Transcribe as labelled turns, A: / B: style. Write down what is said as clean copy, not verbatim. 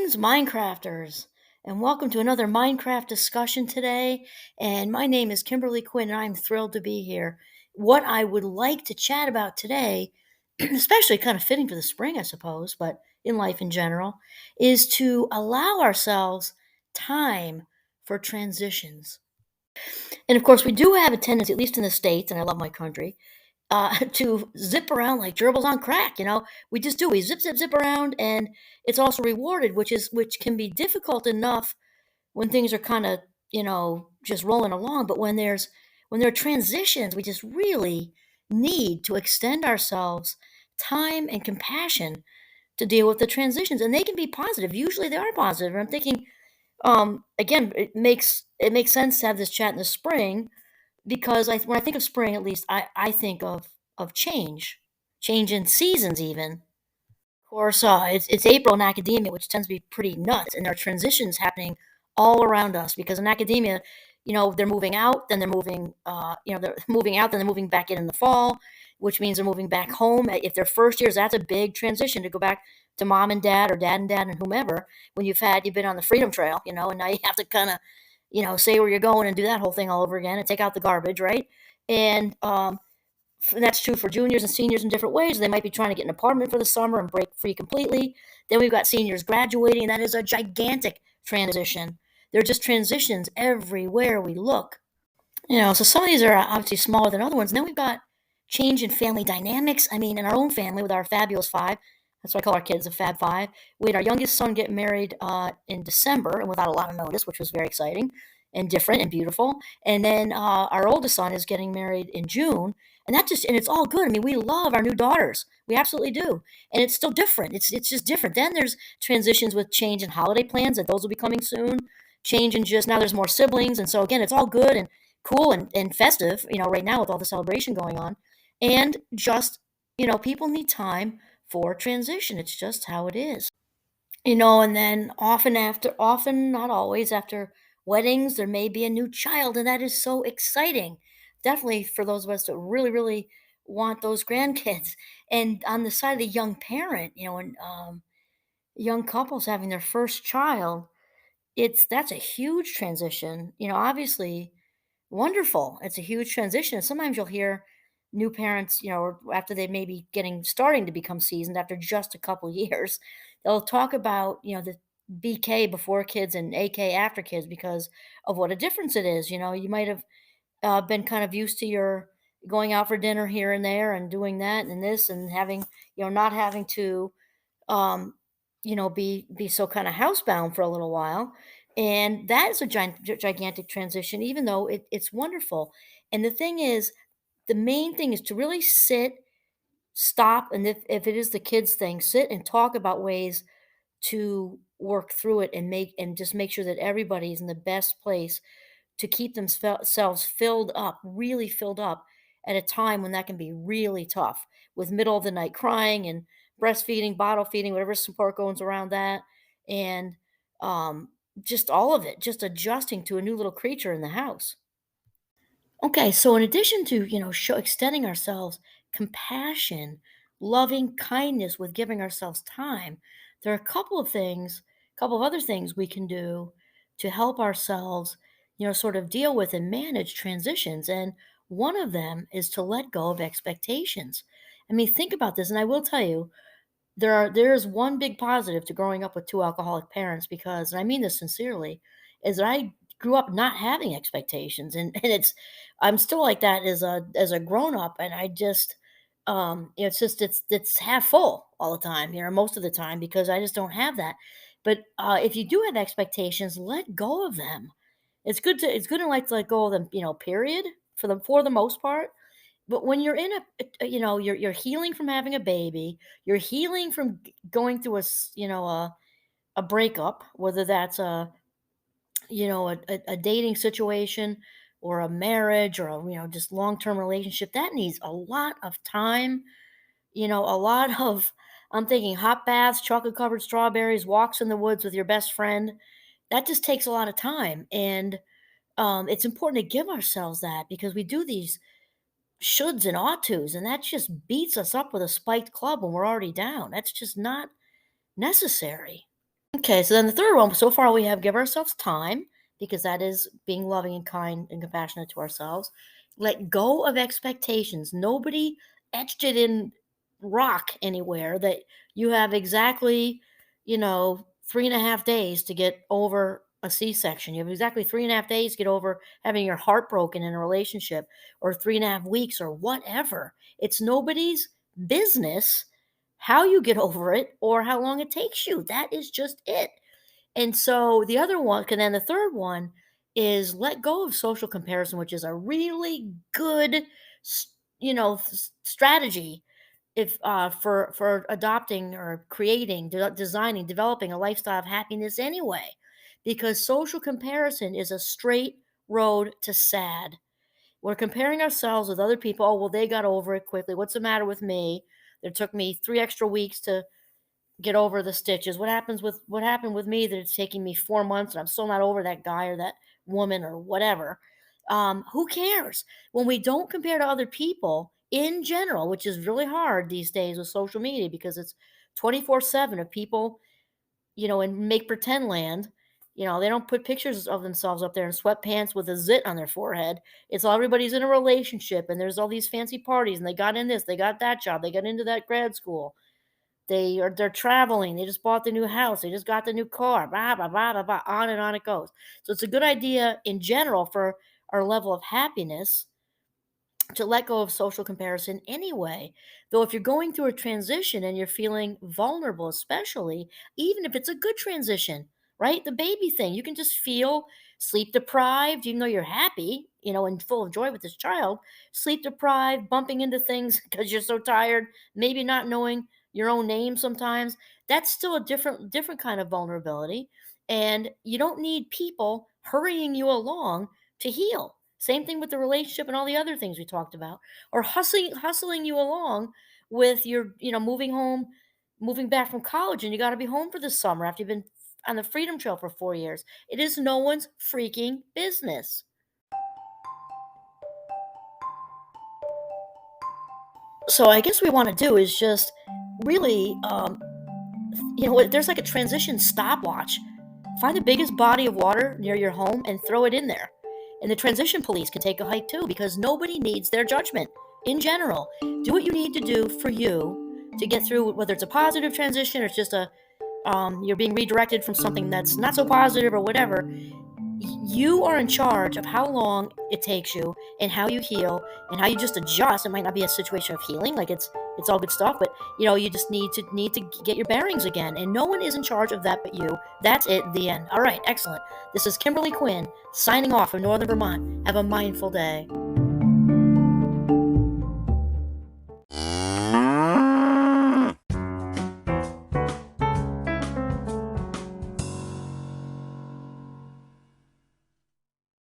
A: Greetings, Minecrafters, and welcome to another Minecraft discussion today. And my name is Kimberly Quinn, and I'm thrilled to be here. What I would like to chat about today, especially kind of fitting for the spring, I suppose, but in life in general, is to allow ourselves time for transitions. And of course, we do have a tendency, at least in the States, and I love my country, to zip around like gerbils on crack. We just do. We zip, zip, zip around, and it's also rewarded, which can be difficult enough when things are kind of just rolling along. But when there are transitions, we just really need to extend ourselves time and compassion to deal with the transitions, and they can be positive. Usually, they are positive. And I'm thinking, again, it makes sense to have this chat in the spring because when I think of spring, at least I think of change in seasons even. Of course, it's April in academia, which tends to be pretty nuts, and there are transitions happening all around us because in academia, they're moving out, then they're moving, they're moving out, then they're moving back in the fall, which means they're moving back home. If they're first years, that's a big transition to go back to mom and dad or dad and dad and whomever when you've been on the freedom trail, and now you have to kind of, say where you're going and do that whole thing all over again and take out the garbage, right? And that's true for juniors and seniors in different ways. They might be trying to get an apartment for the summer and break free completely. Then we've got seniors graduating, and that is a gigantic transition. There are just transitions everywhere we look. So some of these are obviously smaller than other ones. And then we've got change in family dynamics. I mean, in our own family with our fabulous five, that's what I call our kids, the Fab Five. We had our youngest son get married in December and without a lot of notice, which was very exciting and different and beautiful. And then our oldest son is getting married in June. And it's all good. I mean, we love our new daughters. We absolutely do. And it's still different. It's just different. Then there's transitions with change in holiday plans, and those will be coming soon. Change in just now there's more siblings. And so again, it's all good and cool and festive, right now with all the celebration going on. And just, people need time for transition. It's just how it is. And then often, not always, after weddings, there may be a new child, and that is so exciting. Definitely for those of us that really, really want those grandkids. And on the side of the young parent, and young couples having their first child, that's a huge transition. Obviously, wonderful. It's a huge transition. Sometimes you'll hear new parents, or after they may be starting to become seasoned after just a couple years, they'll talk about, the BK before kids and AK after kids because of what a difference it is. You might have been kind of used to your going out for dinner here and there and doing that and this and having, not having to um, be so kind of housebound for a little while. And that is a gigantic transition, even though it's wonderful. And the thing is, the main thing is to really stop, and if it is the kids thing, sit and talk about ways to work through it and just make sure that everybody's in the best place to keep themselves filled up, really filled up at a time when that can be really tough with middle of the night crying and breastfeeding, bottle feeding, whatever support goes around that. And um, just all of it, just adjusting to a new little creature in the house. Okay, so in addition to, extending ourselves compassion, loving kindness with giving ourselves time, there are a couple of other things we can do to help ourselves, sort of deal with and manage transitions. And one of them is to let go of expectations. I mean, think about this, and I will tell you, there is one big positive to growing up with two alcoholic parents because, and I mean this sincerely, is that I grew up not having expectations, and I'm still like that as a grown up, and I just it's half full all the time, most of the time because I just don't have that. But if you do have expectations, let go of them. It's good in life to let go of them, period, for the most part. But when you're in you're healing from having a baby, you're healing from going through a breakup, whether that's a dating situation or a marriage or just long-term relationship, that needs a lot of time, a lot of, I'm thinking hot baths, chocolate covered strawberries, walks in the woods with your best friend. That just takes a lot of time. And it's important to give ourselves that because we do these shoulds and ought tos, and that just beats us up with a spiked club when we're already down. That's just not necessary. Okay, so then the third one, so far we have give ourselves time because that is being loving and kind and compassionate to ourselves. Let go of expectations. Nobody etched it in rock anywhere that you have exactly, 3.5 days to get over a C-section. You have exactly 3.5 days to get over having your heart broken in a relationship, or 3.5 weeks, or whatever. It's nobody's business how you get over it or how long it takes you. That is just it. And so the other one, and then the third one is let go of social comparison, which is a really good, strategy if for adopting or creating, designing, developing a lifestyle of happiness anyway, because social comparison is a straight road to sad. We're comparing ourselves with other people. Oh, well, they got over it quickly. What's the matter with me? It took me 3 extra weeks to get over the stitches. What happened with me that it's taking me 4 months and I'm still not over that guy or that woman or whatever. Who cares? When we don't compare to other people in general, which is really hard these days with social media because it's 24/7 of people, in make pretend land. They don't put pictures of themselves up there in sweatpants with a zit on their forehead. It's all everybody's in a relationship and there's all these fancy parties and they got in this, they got that job, they got into that grad school, they're traveling. They just bought the new house. They just got the new car. Blah blah blah blah blah. On and on it goes. So it's a good idea in general for our level of happiness to let go of social comparison anyway. Though if you're going through a transition and you're feeling vulnerable, especially, even if it's a good transition, right? The baby thing, you can just feel sleep deprived, even though you're happy, and full of joy with this child, sleep deprived, bumping into things because you're so tired, maybe not knowing your own name sometimes. That's still a different kind of vulnerability. And you don't need people hurrying you along to heal. Same thing with the relationship and all the other things we talked about, or hustling you along with your, moving back from college, and you got to be home for the summer after you've been on the freedom trail for 4 years. It is no one's freaking business. So I guess what we want to do is just really, there's like a transition stopwatch. Find the biggest body of water near your home and throw it in there. And the transition police can take a hike too because nobody needs their judgment in general. Do what you need to do for you to get through, whether it's a positive transition or it's just you're being redirected from something that's not so positive or whatever. You are in charge of how long it takes you and how you heal and how you just adjust. It might not be a situation of healing, like it's all good stuff, but you just need to get your bearings again, and no one is in charge of that but you. That's it. The end. All right, excellent. This is Kimberly Quinn signing off from Northern Vermont. Have a mindful day.